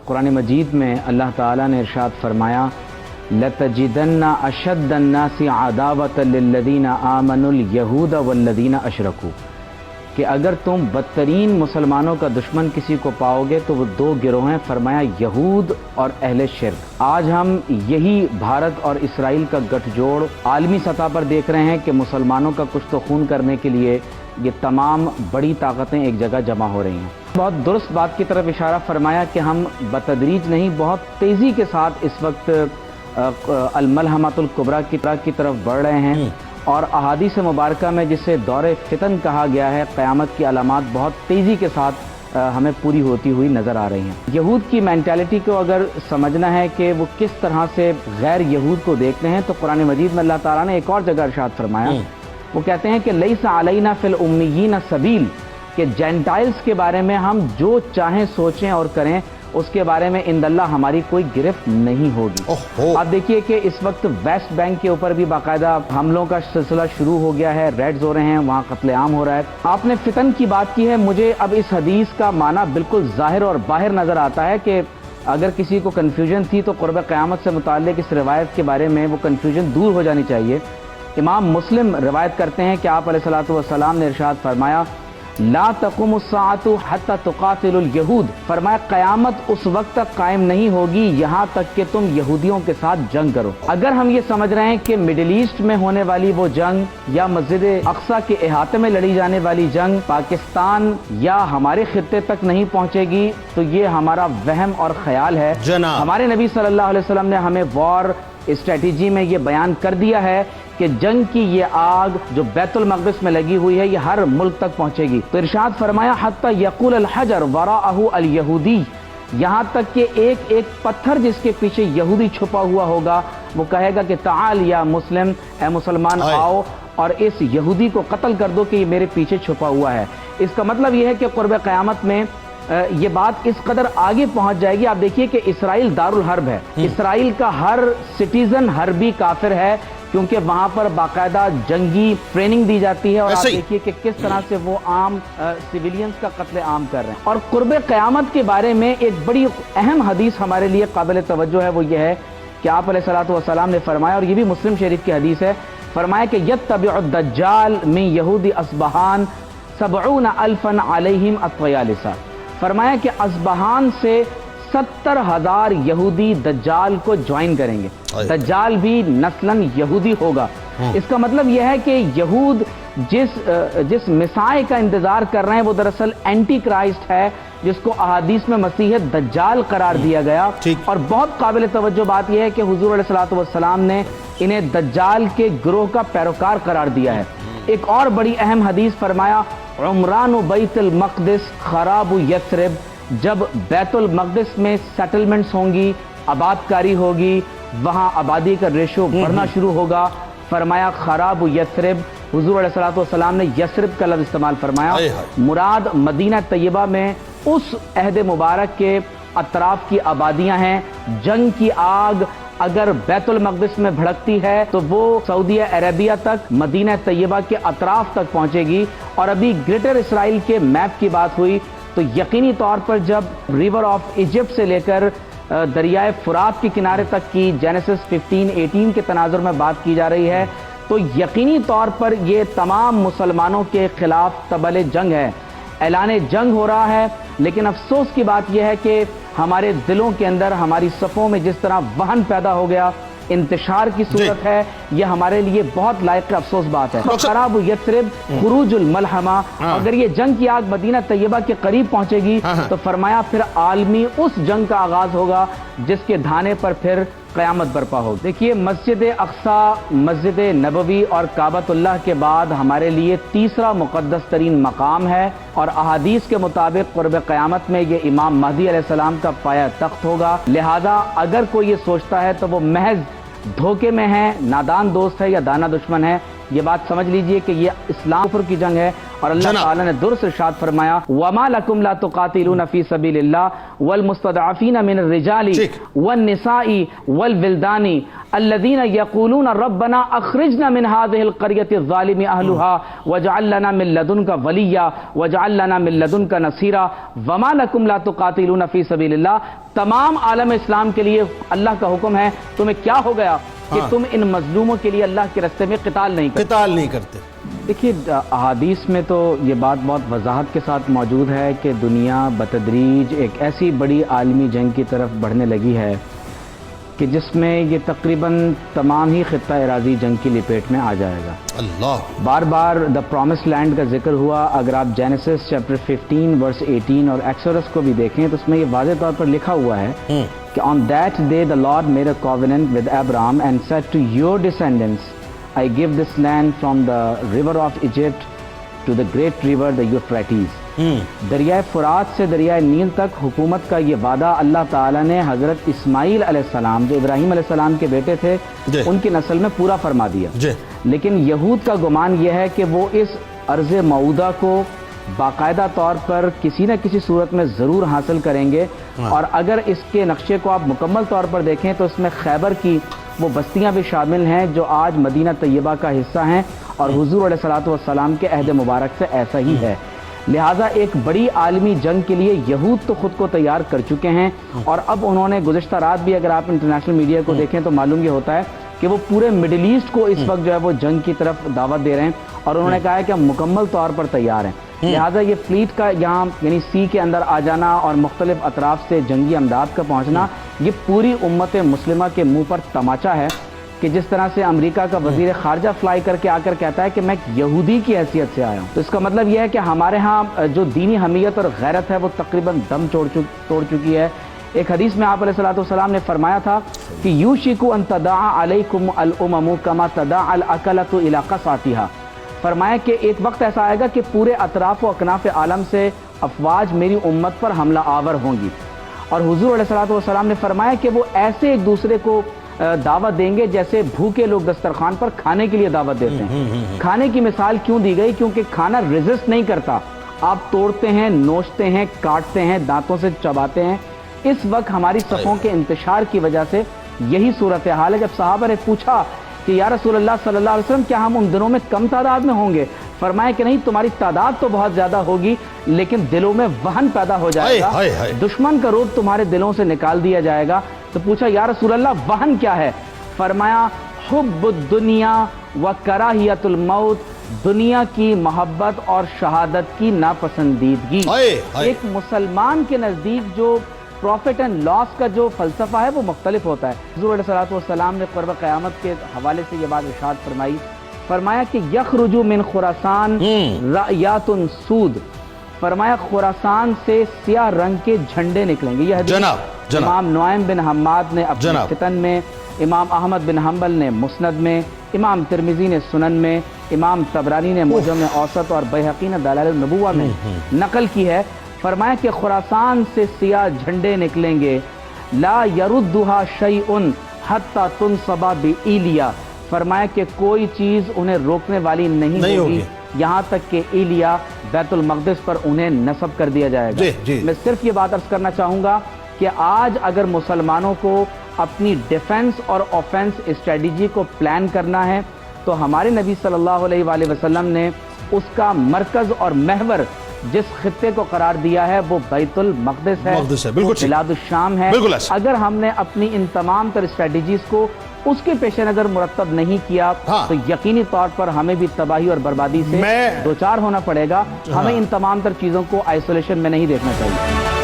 कुरान मजीद में अल्लाह ताला ने इरशाद फरमाया, लतजिदन्ना अशद्दन्नासी अदावतन लिल्लज़ीना आमनुल यहूद वल्लज़ीना अशरकू, कि अगर तुम बदतरीन मुसलमानों का दुश्मन किसी को पाओगे तो वो दो गिरोह हैं, फरमाया यहूद और अहले शिर्क। आज हम यही भारत और इसराइल का गठजोड़ आलमी सतह पर देख रहे हैं कि मुसलमानों का कुछ तो खून करने के लिए ये तमाम बड़ी ताकतें एक जगह जमा हो रही हैं। बहुत दुरुस्त बात की तरफ इशारा फरमाया कि हम बतदरीज नहीं, बहुत तेज़ी के साथ इस वक्त अल-मलहमतुल कुबरा की तरफ बढ़ रहे हैं, और अहादीस मुबारका में जिसे दौरे फितन कहा गया है, क़यामत की अलामात बहुत तेज़ी के साथ हमें पूरी होती हुई नज़र आ रही हैं। यहूद की मेंटालिटी को अगर समझना है कि वो किस तरह से गैर यहूद को देखते हैं, तो कुरान मजीद में अल्लाह ताला ने एक और जगह इरशाद फरमाया, वो कहते हैं कि लैसा अलैना फिल उम्मियीन सबील, कि जेंटाइल्स के बारे में हम जो चाहें सोचें और करें, उसके बारे में इंदल्लाह हमारी कोई गिरफ्त नहीं होगी। आप देखिए कि इस वक्त वेस्ट बैंक के ऊपर भी बाकायदा हमलों का सिलसिला शुरू हो गया है, रेड्स हो रहे हैं, वहाँ कत्लेआम हो रहा है। आपने फितन की बात की है, मुझे अब इस हदीस का माना बिल्कुल ज़ाहिर और बाहर नज़र आता है कि अगर किसी को कन्फ्यूजन थी तो क़ुर्ब क़यामत से मुताल्लिक़ इस रिवायत के बारे में वो कन्फ्यूजन दूर हो जानी चाहिए। इमाम मुस्लिम रिवायत करते हैं कि आप अलैहिस्सलातु वस्सलाम ने इरशाद फरमाया, ला तक़ुमुस्साअतु हत्ता तुक़ातिलुल यहूद, फरमाया क़यामत उस वक्त तक कायम नहीं होगी यहाँ तक कि तुम यहूदियों के साथ जंग करो। अगर हम ये समझ रहे हैं कि मिडिल ईस्ट में होने वाली वो जंग या मस्जिद अक्सा के इहाते में लड़ी जाने वाली जंग पाकिस्तान या हमारे खित्ते तक नहीं पहुँचेगी, तो ये हमारा वहम और ख्याल है। हमारे नबी सल्लल्लाहु अलैहि वसल्लम ने हमें वॉर स्ट्रेटजी में ये बयान कर दिया है कि जंग की ये आग जो बैतुल मक़दिस में लगी हुई है, ये हर मुल्क तक पहुंचेगी। तो इरशाद फरमाया, हत्ता यक़ूल अल हजर वराअहु अल यहूदी, यहाँ तक कि एक एक पत्थर जिसके पीछे यहूदी छुपा हुआ होगा, वो कहेगा कि ताल या मुस्लिम, ए मुसलमान आओ और इस यहूदी को कत्ल कर दो कि ये मेरे पीछे छुपा हुआ है। इसका मतलब ये है कि क़ुर्ब क़यामत में ये बात इस कदर आगे पहुंच जाएगी। आप देखिए कि इसराइल दारुल हर्ब है, इसराइल का हर सिटीजन हर्बी काफिर है, क्योंकि वहां पर बाकायदा जंगी ट्रेनिंग दी जाती है, और आप देखिए कि किस तरह से वो आम सिविलियंस का कत्ले आम कर रहे हैं। और कुर्ब क़यामत के बारे में एक बड़ी अहम हदीस हमारे लिए काबिल तवज्जो है, वो ये है कि आप अलैहिस्सलातु वस्सलाम ने फरमाया, और ये भी मुस्लिम शरीफ की हदीस है, फरमाया कि यत्तबिउ दज्जाल मिन यहूदी अस्बहान 70 अल्फन अलैहिम अत्वयालिसा, फरमाया कि अस्बहान से 70,000 यहूदी दज्जाल को ज्वाइन करेंगे। दज्जाल भी नस्लन यहूदी होगा। इसका मतलब यह है कि यहूद जिस मिसाए का इंतजार कर रहे हैं वो दरअसल एंटी क्राइस्ट है, जिसको अहादीस में मसीह दज्जाल करार दिया गया। और बहुत काबिल तवज्जो बात यह है कि हुजूर अलैहिस्सलातु वस्सलाम ने इन्हें दज्जाल के गिरोह का पैरोकार करार दिया है। एक और बड़ी अहम हदीस फरमाया, उमरानु बैतुल मक़दिस खराबु यस्रिब, जब बैतुल मक़दिस में सेटलमेंट्स होंगी, आबादकारी होगी, वहाँ आबादी का रेशो बढ़ना शुरू होगा, फरमाया खराबु यस्रिब, हुजूर अलैहिस्सलातु वस्सलाम ने यस्रिब का लफ्ज़ इस्तेमाल फरमाया। मुराद मदीना तैयबा में उस अहद मुबारक के अतराफ की आबादियाँ हैं। जंग की आग अगर बैतुल मक़दिस में भड़कती है तो वो सऊदी अरेबिया तक, मदीना तैयबा के अतराफ तक पहुँचेगी। और अभी ग्रेटर इसराइल के मैप की बात हुई तो यकीनी तौर पर जब रिवर ऑफ इजिप्ट से लेकर दरियाए फुरात के किनारे तक की जेनेसिस 15-18 के तनाजुर में बात की जा रही है, तो यकीनी तौर पर ये तमाम मुसलमानों के खिलाफ तबले जंग है, ऐलान जंग हो रहा है। लेकिन अफसोस की बात यह है कि हमारे दिलों के अंदर, हमारी सफ़ों में जिस तरह वहन पैदा हो गया, इंतशार की सूरत है, यह हमारे लिए बहुत लायक अफसोस बात है। खराब यस्रिब खुरूजुल मलहमा, अगर ये जंग की आग मदीना तैयबा के करीब पहुंचेगी तो फरमाया फिर आलमी उस जंग का आगाज होगा जिसके धाने पर फिर क़यामत बर्पा हो। देखिए, मस्जिद अक्सा, मस्जिद नबवी और काबतुल्लाह के बाद हमारे लिए तीसरा मुक़द्दस तरीन मकाम है, और अहादीस के मुताबिक क़ुर्ब क़यामत में ये इमाम महदी अलैहिस्सलाम का पाया तख्त होगा। लिहाजा अगर कोई ये सोचता है तो वो महज धोखे में है, नादान दोस्त है या दाना दुश्मन है। ये बात समझ लीजिए कि ये इस्लाम कुफ्र की जंग है, اور اللہ تعالیٰ نے درست ارشاد فرمایا وَمَا لَكُمْ لَا تُقَاتِلُونَ فِي سَبِيلِ اللَّهِ وَالْمُسْتَضْعَفِينَ مِنَ الرِّجَالِ وَالنِّسَاءِ وَالْوِلْدَانِ الَّذِينَ يَقُولُونَ رَبَّنَا أَخْرِجْنَا مِنْ هَذِهِ الْقَرْيَةِ الظَّالِمِ أَهْلُهَا وَاجْعَل لَّنَا مِن لَّدُنكَ وَلِيًّا وَاجْعَل لَّنَا مِن لَّدُنكَ نَصِيرًا وَمَا لَكُمْ لَا تُقَاتِلُونَ فِي سَبِيلِ اللَّهِ تمام عالم اسلام کے لیے اللہ کا حکم ہے تمہیں کیا ہو گیا کہ تم ان مظلوموں کے لیے اللہ کے راستے میں قتال نہیں کرتے دیکھیے احادیث میں تو یہ بات بہت وضاحت کے ساتھ موجود ہے کہ دنیا بتدریج ایک ایسی بڑی عالمی جنگ کی طرف بڑھنے لگی ہے کہ جس میں یہ تقریباً تمام ہی خطہ اراضی جنگ کی لپیٹ میں آ جائے گا. اللہ بار بار دا پرومس لینڈ کا ذکر ہوا. اگر آپ جینیسس چیپٹر 15 ورس 18 اور ایکسوڈس کو بھی دیکھیں تو اس میں یہ واضح طور پر لکھا ہوا ہے کہ on that day the Lord made a covenant with Abraham and said to your descendants I give this land from the river of Egypt to the great river the Euphrates. دریائے فرات سے دریائے نیل تک حکومت کا یہ وعدہ اللہ تعالیٰ نے حضرت اسماعیل علیہ السلام جو ابراہیم علیہ السلام کے بیٹے تھے ان کی نسل میں پورا فرما دیا. لیکن یہود کا گمان یہ ہے کہ وہ اس ارض موعودہ کو باقاعدہ طور پر کسی نہ کسی صورت میں ضرور حاصل کریں گے. اور اگر اس کے نقشے کو آپ مکمل طور پر دیکھیں تو اس میں خیبر کی وہ بستیاں بھی شامل ہیں جو آج مدینہ طیبہ کا حصہ ہیں اور حضور علیہ الصلوۃ والسلام کے عہد مبارک سے ایسا ہی ہے. لہٰذا ایک بڑی عالمی جنگ کے لیے یہود تو خود کو تیار کر چکے ہیں اور اب انہوں نے گزشتہ رات بھی اگر آپ انٹرنیشنل میڈیا کو دیکھیں تو معلوم یہ ہوتا ہے کہ وہ پورے مڈل ایسٹ کو اس وقت جو ہے وہ جنگ کی طرف دعوت دے رہے ہیں اور انہوں نے کہا ہے کہ ہم مکمل طور پر تیار ہیں. لہٰذا یہ فلیٹ کا یہاں یعنی سی کے اندر آ جانا اور مختلف اطراف سے جنگی امداد کا پہنچنا یہ پوری امت مسلمہ کے منہ پر تماچا ہے کہ جس طرح سے امریکہ کا وزیر خارجہ فلائی کر کے آ کر کہتا ہے کہ میں یہودی کی حیثیت سے آیا ہوں. تو اس کا مطلب یہ ہے کہ ہمارے ہاں جو دینی حمیت اور غیرت ہے وہ تقریباً دم توڑ چکی ہے. ایک حدیث میں آپ علیہ الصلوۃ والسلام نے فرمایا تھا کہ یوشک ان تداعی علیکم الامم کما تداعی الاکلۃ الی قصعتها. فرمایا کہ ایک وقت ایسا آئے گا کہ پورے اطراف و اکناف عالم سے افواج میری امت پر حملہ آور ہوں گی. اور حضور علیہ الصلوۃ والسلام نے فرمایا کہ وہ ایسے ایک دوسرے کو دعوت دیں گے جیسے بھوکے لوگ دسترخوان پر کھانے کے لیے دعوت دیتے ہیں. کھانے کی مثال کیوں دی گئی؟ کیونکہ کھانا ریزسٹ نہیں کرتا. آپ توڑتے ہیں، نوچتے ہیں، کاٹتے ہیں، دانتوں سے چباتے ہیں. اس وقت ہماری صفوں کے انتشار کی وجہ سے یہی صورتحال ہے. جب صحابہ نے پوچھا کہ یا رسول اللہ صلی اللہ علیہ وسلم کیا ہم ان دنوں میں کم تعداد میں ہوں گے؟ فرمایا کہ نہیں، تمہاری تعداد تو بہت زیادہ ہوگی لیکن دلوں میں وہن پیدا ہو جائے گا. دشمن کا رعب تمہارے دلوں سے نکال دیا جائے گا. تو پوچھا یا رسول اللہ وہن کیا ہے؟ فرمایا حب الدنیا و کراہیت الموت، دنیا کی محبت اور شہادت کی ناپسندیدگی. ایک مسلمان کے نزدیک جو پروفٹ اینڈ لاس کا جو فلسفہ ہے وہ مختلف ہوتا ہے. حضور علیہ الصلوۃ والسلام نے قرب قیامت کے حوالے سے یہ بات ارشاد فرمائی کہ یخرج من خراسان رایات سود. فرمایا خراسان سے سیاہ رنگ کے جھنڈے نکلیں گے. یہ حدیث امام نعیم بن حماد نے اپنے فتن میں، امام احمد بن حنبل نے مسند میں، امام ترمذی نے سنن میں، امام طبرانی نے معجم اوسط اور بیہقی نے دلائل النبوہ میں نقل کی ہے. فرمایا کہ خراسان سے سیاہ جھنڈے نکلیں گے، لا یردھا شیء حتی تنصب بایلیا. فرمایا کہ کوئی چیز انہیں روکنے والی نہیں ہوگی یہاں تک کہ ایلیا بیت المقدس پر انہیں نصب کر دیا جائے گا. میں صرف یہ بات عرض کرنا چاہوں گا کہ آج اگر مسلمانوں کو اپنی ڈیفنس اور آفینس اسٹریٹجی کو پلان کرنا ہے تو ہمارے نبی صلی اللہ علیہ وآلہ وسلم نے اس کا مرکز اور محور جس خطے کو قرار دیا ہے وہ بیت المقدس ہے، بلاد الشام ہے. اگر ہم نے اپنی ان تمام تر اسٹریٹجیز کو اس کے پیش نظر مرتب نہیں کیا تو یقینی طور پر ہمیں بھی تباہی اور بربادی سے دوچار ہونا پڑے گا. ہمیں ان تمام تر چیزوں کو آئسولیشن میں نہیں دیکھنا چاہیے.